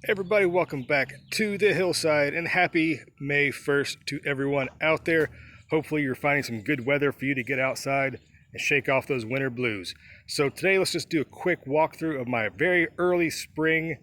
Everybody, welcome back to the Hillside and happy May 1st to everyone out there. Hopefully you're finding some good weather for you to get outside and shake off those winter blues. So today let's just do a quick walkthrough of my very early spring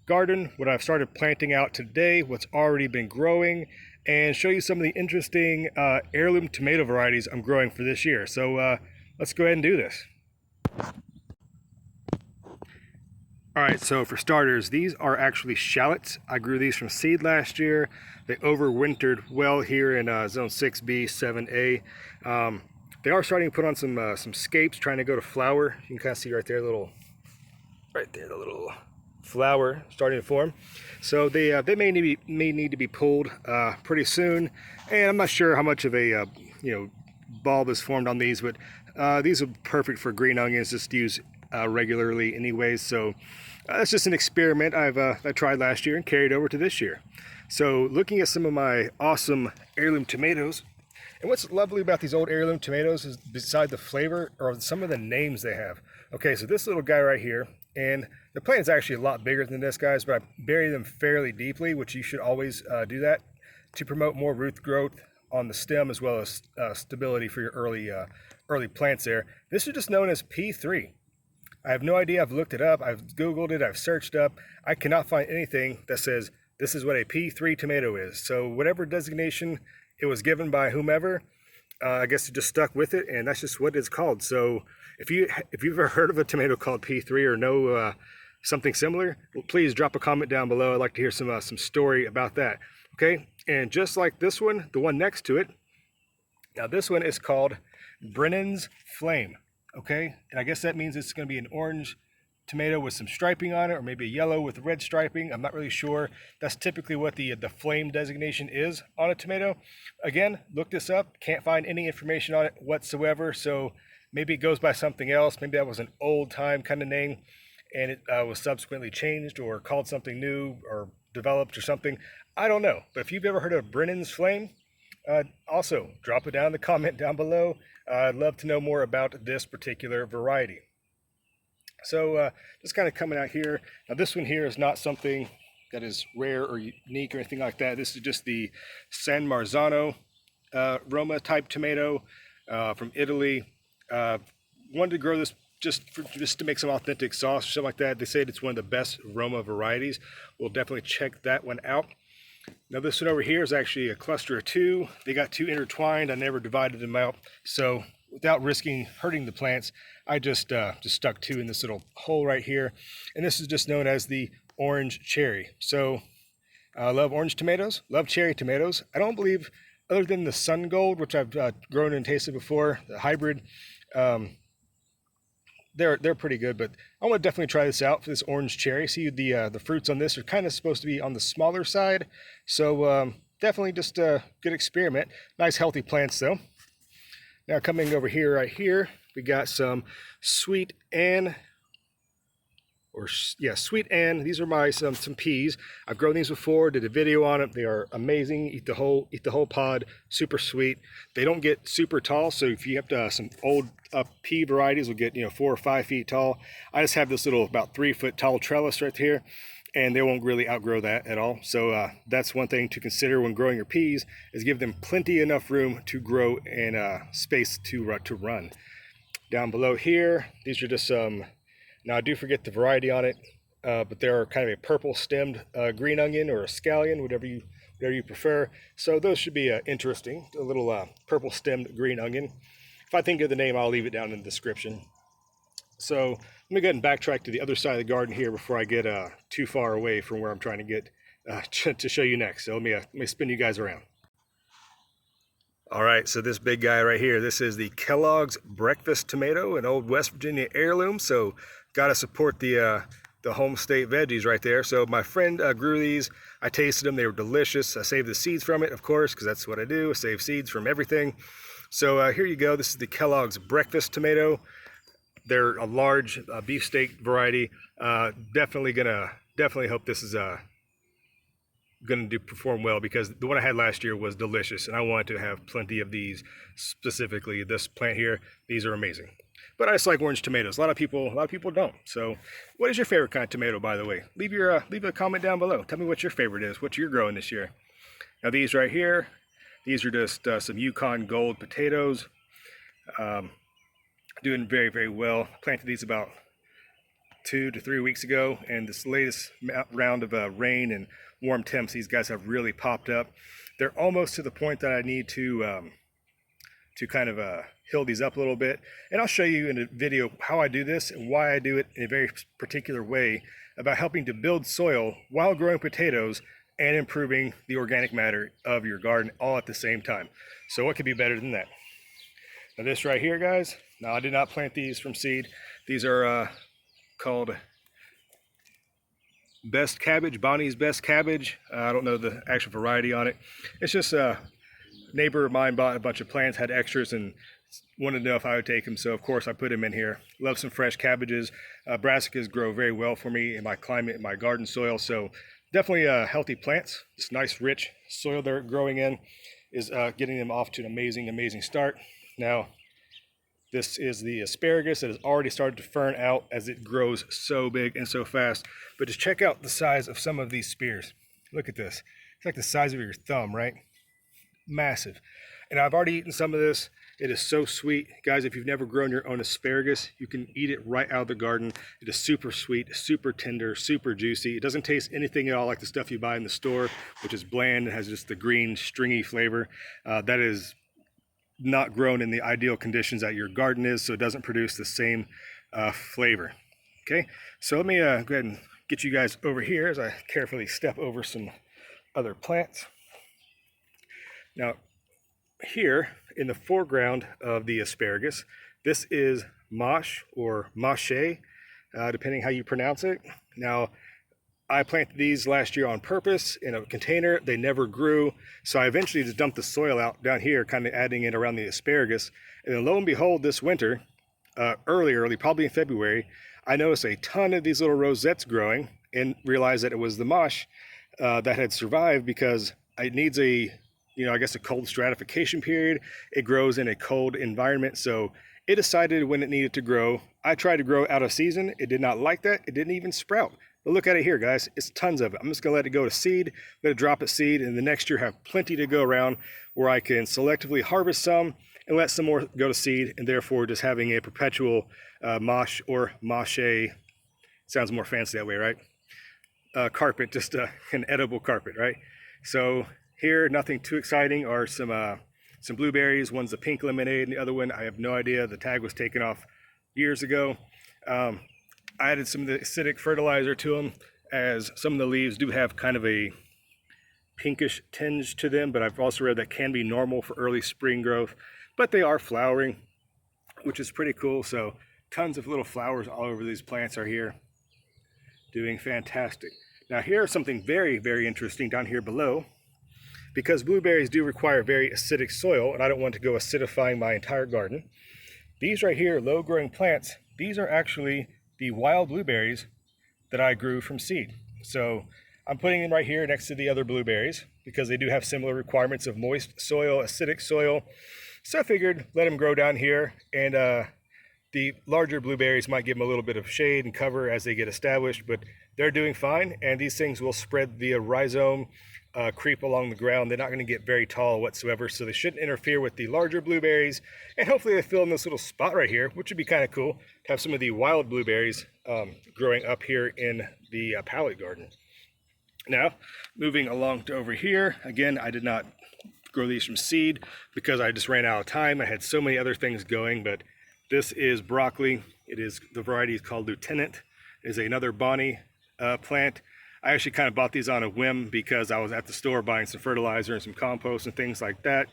garden, what I've started planting out today, what's already been growing, and show you some of the interesting heirloom tomato varieties I'm growing for this year. So let's go ahead and do this. Alright, so for starters, these are actually shallots. I grew these from seed last year. They overwintered well here in zone 6B, 7A. They are starting to put on some scapes, trying to go to flower. You can kind of see right there, the little flower starting to form. So they may need to be pulled pretty soon. And I'm not sure how much of a bulb is formed on these, but these are perfect for green onions, just use regularly anyways. So that's just an experiment I tried last year and carried over to this year. So looking at some of my awesome heirloom tomatoes, and what's lovely about these old heirloom tomatoes is beside the flavor or some of the names they have. Okay, so this little guy right here, and the plant is actually a lot bigger than this, guys, but I bury them fairly deeply, which you should always do that to promote more root growth on the stem as well as stability for your early plants there. This is just known as P3. I have no idea. I've looked it up. I've Googled it. I've searched up. I cannot find anything that says this is what a P3 tomato is. So whatever designation it was given by whomever, I guess it just stuck with it, and that's just what it's called. So if you've ever heard of a tomato called P3 or know something similar, well, please drop a comment down below. I'd like to hear some story about that. Okay, and just like this one, the one next to it. Now this one is called Brennan's Flame. Okay, and I guess that means it's going to be an orange tomato with some striping on it, or maybe a yellow with red striping. I'm not really sure. That's typically what the flame designation is on a tomato. Again, look this up. Can't find any information on it whatsoever. So maybe it goes by something else. Maybe that was an old time kind of name, and it was subsequently changed or called something new or developed or something. I don't know. But if you've ever heard of Brennan's Flame, also drop it down in the comment down below. I'd love to know more about this particular variety. So just kind of coming out here. Now this one here is not something that is rare or unique or anything like that. This is just the San Marzano Roma type tomato from Italy. Wanted to grow this just to make some authentic sauce or something like that. They say it's one of the best Roma varieties. We'll definitely check that one out. Now this one over here is actually a cluster of two. They got two intertwined. I never divided them out. So without risking hurting the plants, I just stuck two in this little hole right here. And this is just known as the orange cherry. So I love orange tomatoes, love cherry tomatoes. I don't believe, other than the Sun Gold, which I've grown and tasted before, the hybrid, they're pretty good, but I want to definitely try this out for this orange cherry. See, the fruits on this are kind of supposed to be on the smaller side, so definitely just a good experiment. Nice healthy plants though. Now coming over here, right here, we got some Sweet Ann. Sweet Ann. These are my some peas. I've grown these before, did a video on them. They are amazing. Eat the whole pod. Super sweet. They don't get super tall, so if you have some old pea varieties will get 4 or 5 feet tall. I just have this little about 3 foot tall trellis right here, and they won't really outgrow that at all. So that's one thing to consider when growing your peas, is give them plenty enough room to grow and space to run. Down below here, these are just some. Now I do forget the variety on it, but they're kind of a purple stemmed green onion or a scallion, whatever you prefer. So those should be interesting. A little purple stemmed green onion. If I think of the name, I'll leave it down in the description. So let me go ahead and backtrack to the other side of the garden here before I get too far away from where I'm trying to get to show you next. So let me spin you guys around. All right, so this big guy right here, this is the Kellogg's breakfast tomato, an old West Virginia heirloom. So got to support the home state veggies right there. So my friend grew these. I tasted them. They were delicious. I saved the seeds from it, of course, because that's what I do. I save seeds from everything. So here you go. This is the Kellogg's breakfast tomato. They're a large beefsteak variety. Definitely hope this is going to perform well, because the one I had last year was delicious, and I wanted to have plenty of these. Specifically this plant here, these are amazing. But I just like orange tomatoes. A lot of people don't. So, what is your favorite kind of tomato, by the way? Leave a comment down below. Tell me what your favorite is. What you're growing this year. Now these right here, these are just some Yukon Gold potatoes. Doing very, very well. Planted these about 2 to 3 weeks ago, and this latest round of rain and warm temps, these guys have really popped up. They're almost to the point that I need to kind of hill these up a little bit, and I'll show you in a video how I do this and why I do it in a very particular way about helping to build soil while growing potatoes and improving the organic matter of your garden all at the same time. So what could be better than that? Now this right here, guys, now I did not plant these from seed. These are called Best Cabbage, Bonnie's Best Cabbage. I don't know the actual variety on it. It's just a neighbor of mine bought a bunch of plants, had extras, and wanted to know if I would take them. So of course I put them in here. Love some fresh cabbages. Brassicas grow very well for me in my climate, in my garden soil. So definitely healthy plants. This nice rich soil they're growing in is getting them off to an amazing, amazing start. Now, this is the asparagus that has already started to fern out as it grows so big and so fast. But just check out the size of some of these spears. Look at this. It's like the size of your thumb, right? Massive. And I've already eaten some of this. It is so sweet. Guys, if you've never grown your own asparagus, you can eat it right out of the garden. It is super sweet, super tender, super juicy. It doesn't taste anything at all like the stuff you buy in the store, which is bland. It has just the green, stringy flavor. That is not grown in the ideal conditions that your garden is, so it doesn't produce the same flavor. Okay, so let me go ahead and get you guys over here as I carefully step over some other plants. Now, here in the foreground of the asparagus, this is mâche or mâché, depending how you pronounce it. Now, I planted these last year on purpose in a container. They never grew, so I eventually just dumped the soil out down here, kind of adding it around the asparagus. And then lo and behold, this winter, early, probably in February, I noticed a ton of these little rosettes growing and realized that it was the mâche that had survived because it needs a, I guess a cold stratification period. It grows in a cold environment, so it decided when it needed to grow. I tried to grow out of season. It did not like that. It didn't even sprout. But look at it here, guys. It's tons of it. I'm just going to let it go to seed, let it drop at seed, and the next year have plenty to go around where I can selectively harvest some and let some more go to seed, and therefore just having a perpetual mâche or mâché. Sounds more fancy that way, right? Carpet, just an edible carpet, right? So here, nothing too exciting, are some blueberries. One's a pink lemonade, and the other one, I have no idea. The tag was taken off years ago. I added some of the acidic fertilizer to them, as some of the leaves do have kind of a pinkish tinge to them, but I've also read that can be normal for early spring growth. But they are flowering, which is pretty cool. So tons of little flowers all over these plants are here, doing fantastic. Now here's something very, very interesting down here below. Because blueberries do require very acidic soil, and I don't want to go acidifying my entire garden. These right here, low-growing plants, these are actually the wild blueberries that I grew from seed. So I'm putting them right here next to the other blueberries because they do have similar requirements of moist soil, acidic soil. So I figured let them grow down here, and the larger blueberries might give them a little bit of shade and cover as they get established, but they're doing fine, and these things will spread via rhizome, creep along the ground. They're not going to get very tall whatsoever, so they shouldn't interfere with the larger blueberries. And hopefully they fill in this little spot right here, which would be kind of cool to have some of the wild blueberries growing up here in the pallet garden. Now, moving along to over here, again, I did not grow these from seed because I just ran out of time. I had so many other things going, but this is broccoli. It is, the variety is called Lieutenant. It is another Bonnie plant. I actually kind of bought these on a whim because I was at the store buying some fertilizer and some compost and things like that,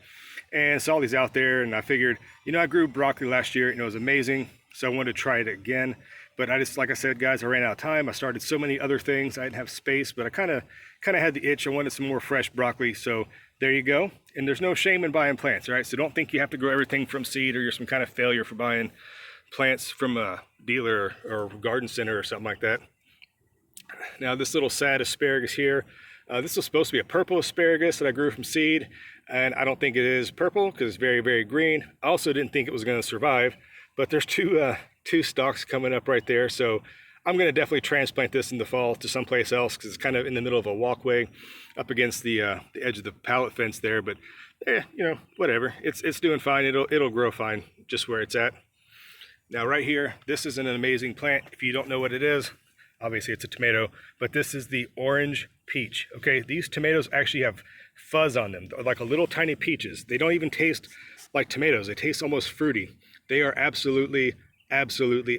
and saw these out there, and I figured, I grew broccoli last year and it was amazing, so I wanted to try it again. But I just, like I said, guys, I ran out of time. I started so many other things. I didn't have space, but I kind of had the itch. I wanted some more fresh broccoli, so there you go. And there's no shame in buying plants, right? So don't think you have to grow everything from seed or you're some kind of failure for buying plants from a dealer or garden center or something like that. Now this little sad asparagus here, this was supposed to be a purple asparagus that I grew from seed, and I don't think it is purple because it's very, very green. I also didn't think it was going to survive, But there's two stalks coming up right there. So I'm going to definitely transplant this in the fall to someplace else because it's kind of in the middle of a walkway up against the edge of the pallet fence there. But you know, whatever. It's doing fine. It'll grow fine just where it's at. Now right here, this is an amazing plant. If you don't know what it is, obviously it's a tomato, but this is the orange peach. Okay, these tomatoes actually have fuzz on them, like a little tiny peaches. They don't even taste like tomatoes. They taste almost fruity. They are absolutely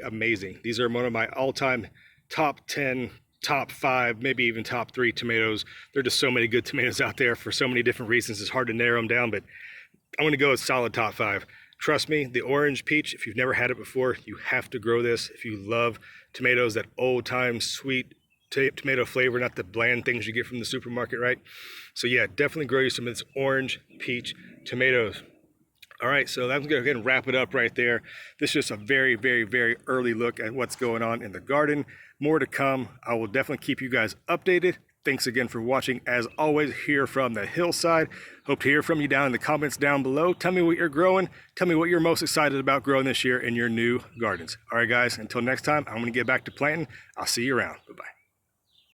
amazing. These are one of my all-time top 10, top 5, maybe even top 3 tomatoes. There are just so many good tomatoes out there for so many different reasons. It's hard to narrow them down, but I'm gonna go with solid top 5. Trust me, the orange peach, if you've never had it before, you have to grow this. If you love tomatoes, that old-time sweet tomato flavor, not the bland things you get from the supermarket, right? So yeah, definitely grow you some of this orange peach tomatoes. All right, so I'm gonna go ahead and wrap it up right there. This is just a very early look at what's going on in the garden. More to come. I will definitely keep you guys updated. Thanks again for watching. As always, here from the Hillside. Hope to hear from you down in the comments down below. Tell me what you're growing. Tell me what you're most excited about growing this year in your new gardens. All right, guys, until next time, I'm gonna get back to planting. I'll see you around. Bye-bye.